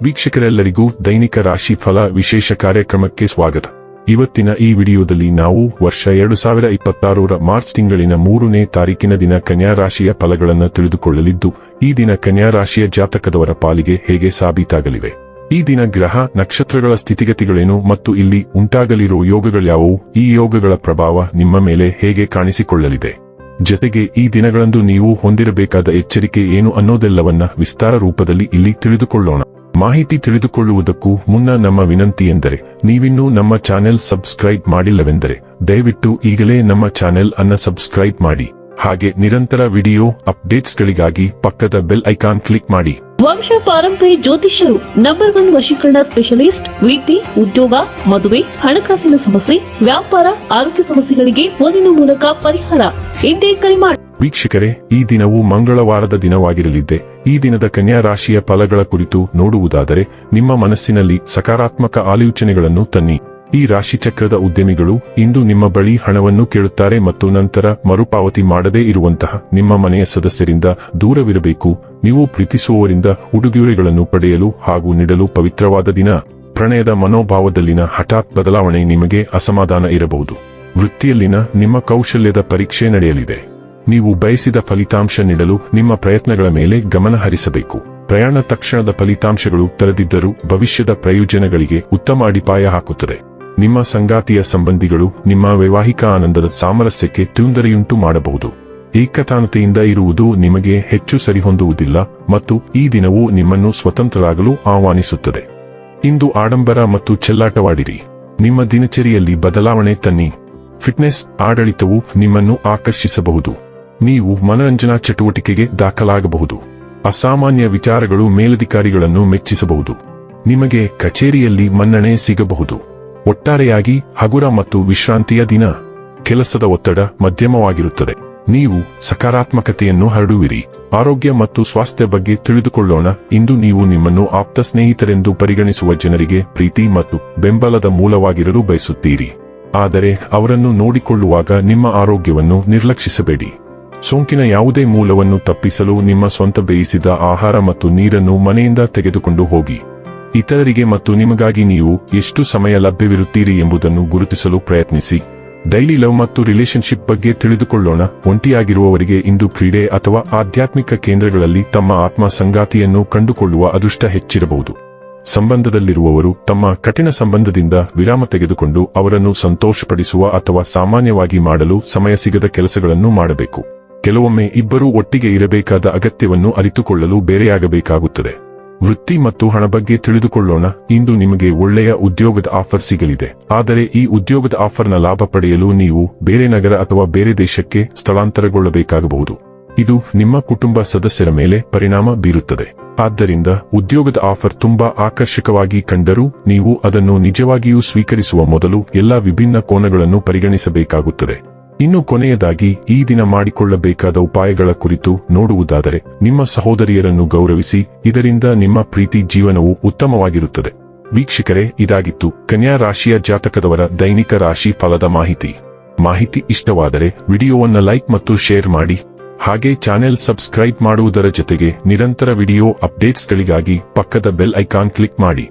ವೀಕ್ಷಕರೆಲ್ಲರಿಗೂ ದೈನಿಕ ರಾಶಿ ಫಲ ವಿಶೇಷ ಕಾರ್ಯಕ್ರಮಕ್ಕೆ ಸ್ವಾಗತ. ಇವತ್ತಿನ ಈ ವಿಡಿಯೋದಲ್ಲಿ ನಾವು ವರ್ಷ 2026ರ ಮಾರ್ಚ್ ತಿಂಗಳಿನ 3ನೇ ತಾರೀಕಿನ ದಿನ ಕನ್ಯಾ ರಾಶಿಯ ಫಲಗಳನ್ನು ತಿಳಿದುಕೊಳ್ಳಲಿದ್ದು, ಈ ದಿನ ಕನ್ಯಾ ರಾಶಿಯ ಜಾತಕದವರ ಪಾಲಿಗೆ ಹೇಗೆ ಸಾಬೀತಾಗಲಿವೆ, ಈ ದಿನ ಗ್ರಹ ನಕ್ಷತ್ರಗಳ ಸ್ಥಿತಿಗತಿಗಳೇನು ಮತ್ತು ಇಲ್ಲಿ ಉಂಟಾಗಲಿರುವ ಯೋಗಗಳ್ಯಾವುವು, ಈ ಯೋಗಗಳ ಪ್ರಭಾವ ನಿಮ್ಮ ಮೇಲೆ ಹೇಗೆ ಕಾಣಿಸಿಕೊಳ್ಳಲಿದೆ, ಜತೆಗೆ ಈ ದಿನಗಳಂದು ನೀವು ಹೊಂದಿರಬೇಕಾದ ಎಚ್ಚರಿಕೆ ಏನು ಅನ್ನೋದೆಲ್ಲವನ್ನ ವಿಸ್ತಾರ ರೂಪದಲ್ಲಿ ಇಲ್ಲಿ ತಿಳಿದುಕೊಳ್ಳೋಣ. ಮಾಹಿತಿ ತಿಳಿದುಕೊಳ್ಳುವುದಕ್ಕೂ ಮುನ್ನ ನಮ್ಮ ವಿನಂತಿ ಎಂದರೆ, ನೀವಿನ್ನೂ ನಮ್ಮ ಚಾನೆಲ್ ಸಬ್ಸ್ಕ್ರೈಬ್ ಮಾಡಿಲ್ಲವೆಂದರೆ ದಯವಿಟ್ಟು ಈಗಲೇ ನಮ್ಮ ಚಾನೆಲ್ ಅನ್ನು ಸಬ್ಸ್ಕ್ರೈಬ್ ಮಾಡಿ. ಹಾಗೆ ನಿರಂತರ ವಿಡಿಯೋ ಅಪ್ಡೇಟ್ಸ್ಗಳಿಗಾಗಿ ಪಕ್ಕದ ಬೆಲ್ ಐಕಾನ್ ಕ್ಲಿಕ್ ಮಾಡಿ. ವಂಶ ಪಾರಂಪರ್ಯ ಜ್ಯೋತಿಷ್ಯರು ನಂಬರ್ 1 ವಶೀಕರಣ ಸ್ಪೆಷಲಿಸ್ಟ್. ವೃತ್ತಿ, ಉದ್ಯೋಗ, ಮದುವೆ, ಹಣಕಾಸಿನ ಸಮಸ್ಯೆ, ವ್ಯಾಪಾರ, ಆರೋಗ್ಯ ಸಮಸ್ಯೆಗಳಿಗೆ ಫೋನಿನ ಮೂಲಕ ಪರಿಹಾರ. ಇಂದೇ ಕರೆ ಮಾಡಿ. ವೀಕ್ಷಕರೇ, ಈ ದಿನವು ಮಂಗಳವಾರದ ದಿನವಾಗಿರಲಿದೆ. ಈ ದಿನದ ಕನ್ಯಾ ರಾಶಿಯ ಫಲಗಳ ಕುರಿತು ನೋಡುವುದಾದರೆ, ನಿಮ್ಮ ಮನಸ್ಸಿನಲ್ಲಿ ಸಕಾರಾತ್ಮಕ ಆಲೋಚನೆಗಳನ್ನು ತನ್ನಿ. ಈ ರಾಶಿಚಕ್ರದ ಉದ್ಯಮಿಗಳು ಇಂದು ನಿಮ್ಮ ಬಳಿ ಹಣವನ್ನು ಕೇಳುತ್ತಾರೆ ಮತ್ತು ನಂತರ ಮರುಪಾವತಿ ಮಾಡದೇ ಇರುವಂತಹ ನಿಮ್ಮ ಮನೆಯ ಸದಸ್ಯರಿಂದ ದೂರವಿರಬೇಕು. ನೀವು ಪ್ರೀತಿಸುವವರಿಂದ ಉಡುಗೊರೆಗಳನ್ನು ಪಡೆಯಲು ಹಾಗೂ ನೀಡಲು ಪವಿತ್ರವಾದ ದಿನ. ಪ್ರಣಯದ ಮನೋಭಾವದಲ್ಲಿನ ಹಠಾತ್ ಬದಲಾವಣೆ ನಿಮಗೆ ಅಸಮಾಧಾನ ಇರಬಹುದು. ವೃತ್ತಿಯಲ್ಲಿನ ನಿಮ್ಮ ಕೌಶಲ್ಯದ ಪರೀಕ್ಷೆ ನಡೆಯಲಿದೆ. ನೀವು ಬಯಸಿದ ಫಲಿತಾಂಶ ನೀಡಲು ನಿಮ್ಮ ಪ್ರಯತ್ನಗಳ ಮೇಲೆ ಗಮನ ಹರಿಸಬೇಕು. ಪ್ರಯಾಣ ತಕ್ಷಣದ ಫಲಿತಾಂಶಗಳು ತರದಿದ್ದರೂ ಭವಿಷ್ಯದ ಪ್ರಯೋಜನಗಳಿಗೆ ಉತ್ತಮ ಅಡಿಪಾಯ ಹಾಕುತ್ತದೆ. ನಿಮ್ಮ ಸಂಗಾತಿಯ ಸಂಬಂಧಿಗಳು ನಿಮ್ಮ ವೈವಾಹಿಕ ಆನಂದದ ಸಾಮರಸ್ಯಕ್ಕೆ ತೊಂದರೆಯುಂಟು ಮಾಡಬಹುದು. ಏಕತಾನತೆಯಿಂದ ಇರುವುದು ನಿಮಗೆ ಹೆಚ್ಚು ಸರಿಹೊಂದುವುದಿಲ್ಲ ಮತ್ತು ಈ ದಿನವು ನಿಮ್ಮನ್ನು ಸ್ವತಂತ್ರರಾಗಲು ಆಹ್ವಾನಿಸುತ್ತದೆ. ಇಂದು ಆಡಂಬರ ಮತ್ತು ಚೆಲ್ಲಾಟವಾಡಿರಿ. ನಿಮ್ಮ ದಿನಚರಿಯಲ್ಲಿ ಬದಲಾವಣೆ ತನ್ನಿ. ಫಿಟ್ನೆಸ್ ಆಡಳಿತವು ನಿಮ್ಮನ್ನು ಆಕರ್ಷಿಸಬಹುದು. ನೀವು ಮನರಂಜನಾ ಚಟುವಟಿಕೆಗೆ ದಾಖಲಾಗಬಹುದು. ಅಸಾಮಾನ್ಯ ವಿಚಾರಗಳು ಮೇಲಧಿಕಾರಿಗಳನ್ನು ಮೆಚ್ಚಿಸಬಹುದು. ನಿಮಗೆ ಕಚೇರಿಯಲ್ಲಿ ಮನ್ನಣೆ ಸಿಗಬಹುದು. ಒಟ್ಟಾರೆಯಾಗಿ ಹಗುರ ಮತ್ತು ವಿಶ್ರಾಂತಿಯ ದಿನ. ಕೆಲಸದ ಒತ್ತಡ ಮಧ್ಯಮವಾಗಿರುತ್ತದೆ. ನೀವು ಸಕಾರಾತ್ಮಕತೆಯನ್ನು ಹರಡುವಿರಿ. ಆರೋಗ್ಯ ಮತ್ತು ಸ್ವಾಸ್ಥ್ಯ ಬಗ್ಗೆ ತಿಳಿದುಕೊಳ್ಳೋಣ. ಇಂದು ನೀವು ನಿಮ್ಮನ್ನು ಆಪ್ತ ಸ್ನೇಹಿತರೆಂದು ಪರಿಗಣಿಸುವ ಜನರಿಗೆ ಪ್ರೀತಿ ಮತ್ತು ಬೆಂಬಲದ ಮೂಲವಾಗಿರಲು ಬಯಸುತ್ತೀರಿ. ಆದರೆ ಅವರನ್ನು ನೋಡಿಕೊಳ್ಳುವಾಗ ನಿಮ್ಮ ಆರೋಗ್ಯವನ್ನು ನಿರ್ಲಕ್ಷಿಸಬೇಡಿ. ಸೋಂಕಿನ ಯಾವುದೇ ಮೂಲವನ್ನು ತಪ್ಪಿಸಲು ನಿಮ್ಮ ಸ್ವಂತ ಬೇಯಿಸಿದ ಆಹಾರ ಮತ್ತು ನೀರನ್ನು ಮನೆಯಿಂದ ತೆಗೆದುಕೊಂಡು ಹೋಗಿ. ಇತರರಿಗೆ ಮತ್ತು ನಿಮಗಾಗಿ ನೀವು ಎಷ್ಟು ಸಮಯ ಲಭ್ಯವಿರುತ್ತೀರಿ ಎಂಬುದನ್ನು ಗುರುತಿಸಲು ಪ್ರಯತ್ನಿಸಿ. ಡೈಲಿ ಲವ್ ಮತ್ತು ರಿಲೇಶನ್ಶಿಪ್ ಬಗ್ಗೆ ತಿಳಿದುಕೊಳ್ಳೋಣ. ಒಂಟಿಯಾಗಿರುವವರಿಗೆ ಇಂದು ಕ್ರೀಡೆ ಅಥವಾ ಆಧ್ಯಾತ್ಮಿಕ ಕೇಂದ್ರಗಳಲ್ಲಿ ತಮ್ಮ ಆತ್ಮ ಸಂಗಾತಿಯನ್ನು ಕಂಡುಕೊಳ್ಳುವ ಅದೃಷ್ಟ ಹೆಚ್ಚಿರಬಹುದು. ಸಂಬಂಧದಲ್ಲಿರುವವರು ತಮ್ಮ ಕಠಿಣ ಸಂಬಂಧದಿಂದ ವಿರಾಮ ತೆಗೆದುಕೊಂಡು ಅವರನ್ನು ಸಂತೋಷಪಡಿಸುವ ಅಥವಾ ಸಾಮಾನ್ಯವಾಗಿ ಮಾಡಲು ಸಮಯ ಸಿಗದ ಕೆಲಸಗಳನ್ನು ಮಾಡಬೇಕು. ಕೆಲವೊಮ್ಮೆ ಇಬ್ಬರೂ ಒಟ್ಟಿಗೆ ಇರಬೇಕಾದ ಅಗತ್ಯವನ್ನು ಅರಿತುಕೊಳ್ಳಲು ಬೇರೆಯಾಗಬೇಕಾಗುತ್ತದೆ. ವೃತ್ತಿ ಮತ್ತು ಹಣ ಬಗ್ಗೆ ತಿಳಿದುಕೊಳ್ಳೋಣ. ಇಂದು ನಿಮಗೆ ಒಳ್ಳೆಯ ಉದ್ಯೋಗದ ಆಫರ್ ಸಿಗಲಿದೆ. ಆದರೆ ಈ ಉದ್ಯೋಗದ ಆಫರ್ನ ಲಾಭ ಪಡೆಯಲು ನೀವು ಬೇರೆ ನಗರ ಅಥವಾ ಬೇರೆ ದೇಶಕ್ಕೆ ಸ್ಥಳಾಂತರಗೊಳ್ಳಬೇಕಾಗಬಹುದು. ಇದು ನಿಮ್ಮ ಕುಟುಂಬ ಸದಸ್ಯರ ಮೇಲೆ ಪರಿಣಾಮ ಬೀರುತ್ತದೆ. ಆದ್ದರಿಂದ ಉದ್ಯೋಗದ ಆಫರ್ ತುಂಬಾ ಆಕರ್ಷಕವಾಗಿ ಕಂಡರೂ ನೀವು ಅದನ್ನು ನಿಜವಾಗಿಯೂ ಸ್ವೀಕರಿಸುವ ಮೊದಲು ಎಲ್ಲಾ ವಿಭಿನ್ನ ಕೋನಗಳನ್ನು ಪರಿಗಣಿಸಬೇಕಾಗುತ್ತದೆ. ಇನ್ನು ಕೊನೆಯದಾಗಿ ಈ ದಿನ ಮಾಡಿಕೊಳ್ಳಬೇಕಾದ ಉಪಾಯಗಳ ಕುರಿತು ನೋಡುವುದಾದರೆ, ನಿಮ್ಮ ಸಹೋದರಿಯರನ್ನು ಗೌರವಿಸಿ. ಇದರಿಂದ ನಿಮ್ಮ ಪ್ರೀತಿ ಜೀವನವು ಉತ್ತಮವಾಗಿರುತ್ತದೆ. ವೀಕ್ಷಕರೇ, ಇದಾಗಿತ್ತು ಕನ್ಯಾ ರಾಶಿಯ ಜಾತಕದವರ ದೈನಿಕ ರಾಶಿ ಫಲದ ಮಾಹಿತಿ ಇಷ್ಟವಾದರೆ ವಿಡಿಯೋವನ್ನು ಲೈಕ್ ಮತ್ತು ಶೇರ್ ಮಾಡಿ. ಹಾಗೆ ಚಾನೆಲ್ ಸಬ್ಸ್ಕ್ರೈಬ್ ಮಾಡುವುದರ ಜೊತೆಗೆ ನಿರಂತರ ವಿಡಿಯೋ ಅಪ್ಡೇಟ್ಸ್ಗಳಿಗಾಗಿ ಪಕ್ಕದ ಬೆಲ್ ಐಕಾನ್ ಕ್ಲಿಕ್ ಮಾಡಿ.